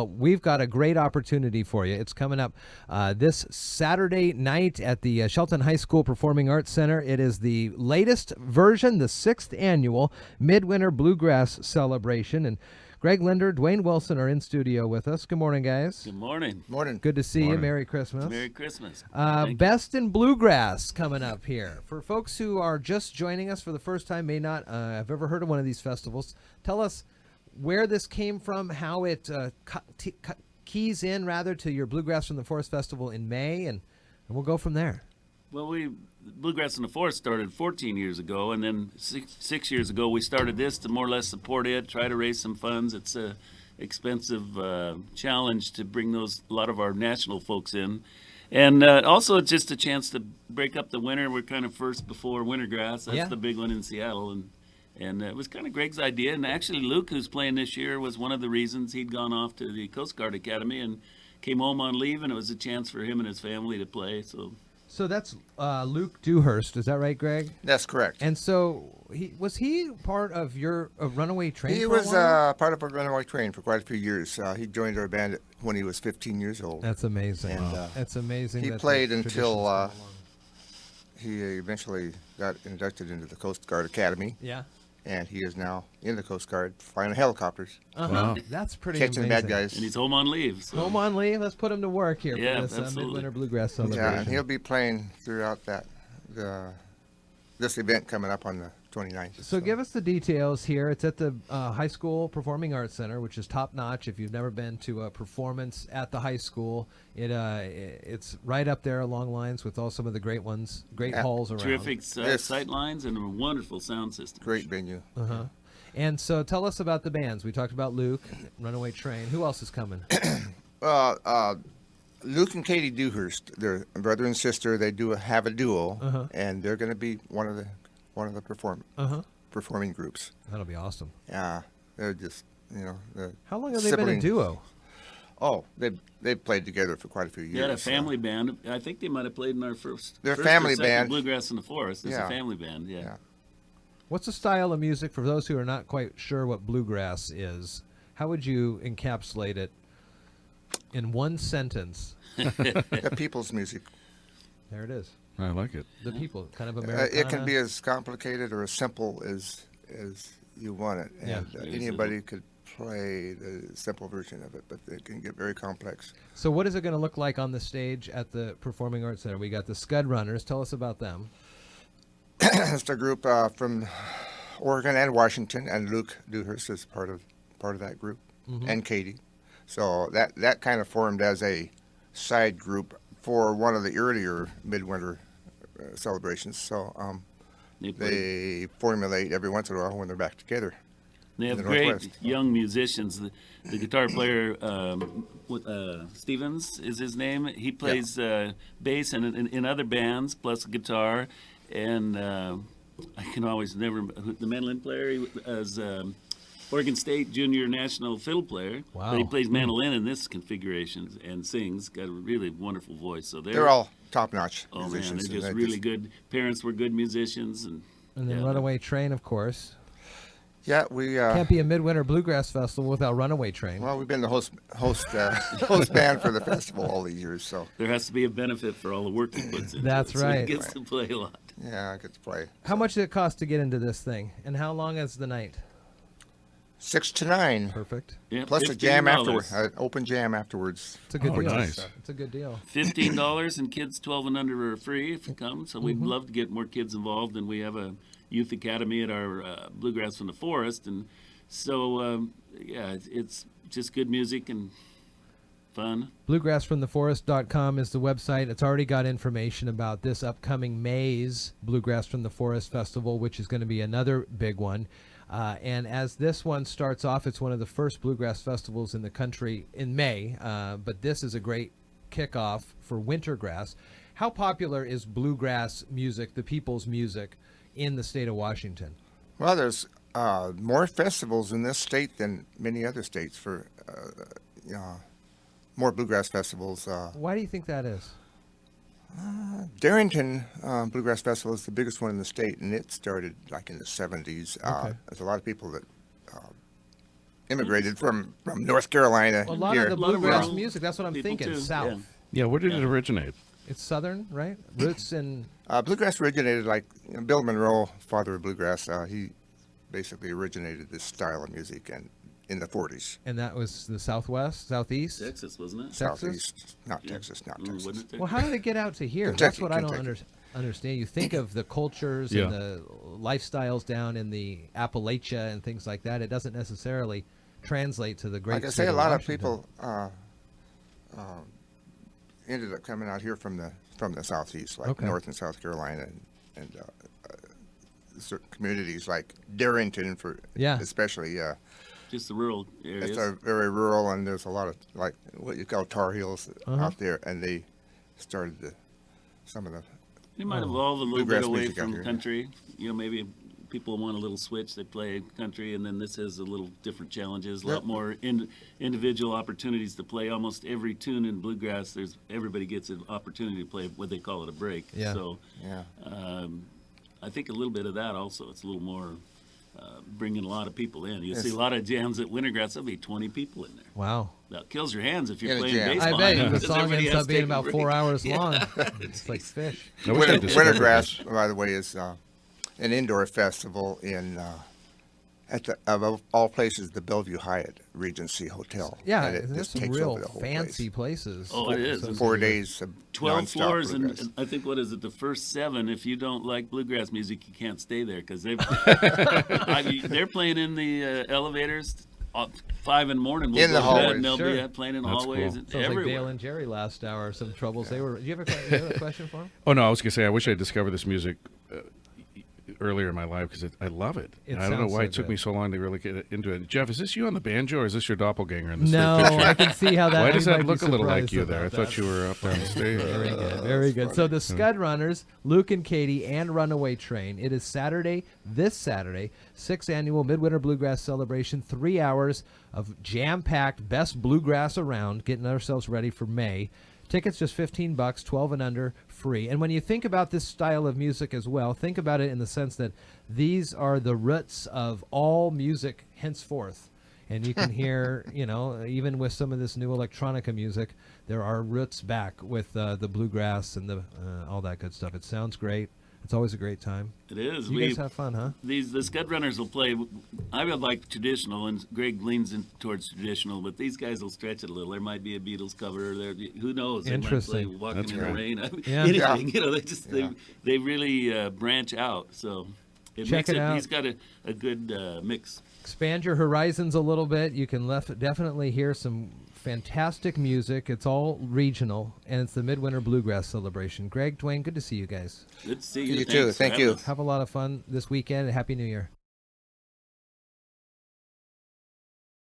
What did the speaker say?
We've got a great opportunity for you. It's coming up this Saturday night at the Shelton High School Performing Arts Center. It is the latest version, the 6th annual Midwinter Bluegrass Celebration. And Greg Linder, Duane Wilson are in studio with us. Good morning, guys. Good morning. Morning. Good to see you. Merry Christmas. Merry Christmas. Best in Bluegrass coming up here. For folks who are just joining us for the first time, may not have ever heard of one of these festivals, tell us where this came from, how it keys in rather to your Bluegrass from the Forest Festival in May, and we'll go from there. Well, Bluegrass in the Forest started 14 years ago, and then six years ago we started this to more or less support it, try to raise some funds. It's a expensive challenge to bring a lot of our national folks in. And also it's just a chance to break up the winter. We're kind of first before Wintergrass. That's the big one in Seattle. And it was kind of Greg's idea. And actually, Luke, who's playing this year, was one of the reasons. He'd gone off to the Coast Guard Academy and came home on leave, and it was a chance for him and his family to play. So that's Luke Dewhurst. Is that right, Greg? That's correct. And so was he part of your Runaway Train? He was part of a Runaway Train for quite a few years. He joined our band when he was 15 years old. That's amazing. And, that's amazing. He played until he eventually got inducted into the Coast Guard Academy. Yeah. And he is now in the Coast Guard flying helicopters. Wow. That's pretty catching amazing. Bad guys. And he's home on leave. So. Home on leave. Let's put him to work here for this Midwinter Bluegrass Celebration. Yeah, and he'll be playing throughout this event coming up on the 29th. So give us the details here. It's at the High School Performing Arts Center, which is top notch. If you've never been to a performance at the high school, it's right up there along lines with all some of the great ones, halls around. Terrific sight lines and a wonderful sound system. Great venue. Uh-huh. And so tell us about the bands. We talked about Luke, Runaway Train. Who else is coming? Luke and Katie Dewhurst, they're brother and sister. They have a duo, and they're going to be one of the performing groups. That'll be awesome. Yeah, they're just How long have they been a duo? Oh, they've played together for quite a few years. They had a family band. I think they might have played in our Their family band, Bluegrass in the Forest. It's a family band. Yeah. What's the style of music for those who are not quite sure what bluegrass is? How would you encapsulate it in one sentence? The people's music. There it is. I like it. The people, kind of Americana. It can be as complicated or as simple as you want it. And anybody could play the simple version of it, but it can get very complex. So what is it going to look like on the stage at the Performing Arts Center? We got the Scud Runners. Tell us about them. It's a group from Oregon and Washington, and Luke Dewhurst is part of that group, and Katie. So that kind of formed as a side group for one of the earlier Midwinter celebrations. So they formulate every once in a while when they're back together. They have great young musicians. The guitar player, Stevens is his name. He plays bass in other bands, plus guitar. And I can always never, the mandolin player, he was Oregon State Junior National Fiddle player. Wow. But he plays mandolin in this configuration and sings. Got a really wonderful voice. So they're all top-notch musicians. Man, they're just really good. Parents were good musicians. And then Runaway Train, of course. Yeah, we can't be a Midwinter Bluegrass Festival without Runaway Train. Well, we've been the host band for the festival all these years, so there has to be a benefit for all the work he puts in. That's right. So he gets to play a lot. Yeah, I get to play. How much did it cost to get into this thing, and how long is the night? 6 to 9. Perfect. Yep, plus a jam afterwards, an open jam afterwards. It's a good deal. Nice. It's a good deal. $15, and kids 12 and under are free if you come. So we'd love to get more kids involved, and we have a youth academy at our Bluegrass from the Forest, and so it's just good music and fun. BluegrassFromTheForest.com is the website. It's already got information about this upcoming May's Bluegrass from the Forest Festival, which is going to be another big one. And as this one starts off, it's one of the first bluegrass festivals in the country in May, but this is a great kickoff for Wintergrass. How popular is bluegrass music, the people's music, in the state of Washington? Well, there's more festivals in this state than many other states for more bluegrass festivals. Why do you think that is? Darrington Bluegrass Festival is the biggest one in the state, and it started like in the 70s. Okay. There's a lot of people that immigrated from North Carolina A lot here. of the lot of bluegrass rural music, that's what I'm people thinking, too, south. yeah. Yeah, where did it originate? It's southern, right? Roots and Bluegrass originated Bill Monroe, father of bluegrass. He basically originated this style of music in the 40s. that was the southwest, southeast. Texas, wasn't it? Texas? Southeast, not Texas, not Texas. Wasn't it? Well, how did it get out to here? Kentucky, That's what I don't Kentucky. understand. You think of the cultures Yeah. and the lifestyles down in the Appalachia and things like that. It doesn't necessarily translate to the great. Like I state say, a lot of Washington. people ended up coming out here from the southeast, like Okay. North and South Carolina, and certain communities like Darrington, Yeah. especially. Just the rural areas. It's very rural, and there's a lot of what you call Tar Heels Uh-huh. out there, and they started some of the. It might evolve a little bit Bluegrass away music out from here. country. Maybe people want a little switch. They play country, and then this has a little different challenges. A lot Yep. more individual opportunities to play. Almost every tune in bluegrass, everybody gets an opportunity to play what they call it a break. Yeah. So Yeah. I think a little bit of that also. It's a little more bringing a lot of people in. You see Yes. a lot of jams at Wintergrass. There'll be 20 people in there. Wow. That kills your hands if you're In a playing jam. baseball. I bet you the because song everybody ends has up to being take a about 4 break. hours long. It's like fish. I wish I discovered Wintergrass, this. by the way, is an indoor festival at of all places, the Bellevue Hyatt Regency Hotel. Yeah, and it there's just some takes real over the whole fancy place. places. Oh, it is. So- 4 days of 12 nonstop floors, bluegrass. and I think, what is it, the first 7, if you don't like bluegrass music, you can't stay there, because they're playing in the elevators 5 in the morning. We'll In the go to bed, hallways. and they'll Sure. be playing in That's hallways cool. and Sounds like everywhere. Dale and Jerry last hour. Some troubles. They were. Do you have a question for him? Oh no, I was gonna say I wish I had discovered this music earlier in my life because I love it. It And I don't know sounds why so it took good. me so long to really get into it. Jeff, is this you on the banjo or is this your doppelganger in this No, third picture? I can see how that. Why does you that might be look a little like surprised you there? I about thought that. you were up on the stage. Very good, very good. So the Scud Runners, Luke and Katie, and Runaway Train. It is this Saturday, 6th annual Midwinter Bluegrass Celebration. 3 hours of jam-packed best bluegrass around, getting ourselves ready for May. Tickets just $15, 12 and under, free. And when you think about this style of music as well, think about it in the sense that these are the roots of all music henceforth. And you can hear, even with some of this new electronica music, there are roots back with the bluegrass and all that good stuff. It sounds great. It's always a great time. It is. You guys have fun, huh? The Scud Runners will play. I would like traditional, and Greg leans in towards traditional, but these guys will stretch it a little. There might be a Beatles cover. There, who knows? They Interesting. might play Walking That's in the cool. Rain. I mean, Yeah. anything. Yeah. They really branch out. So Check makes it out. He's got a good mix. Expand your horizons a little bit. You can definitely hear some fantastic music. It's all regional, and it's the Midwinter Bluegrass Celebration. Greg, Duane, good to see you guys. Good to see you. You Thanks too. for Thank having you. us. Have a lot of fun this weekend, and Happy New Year.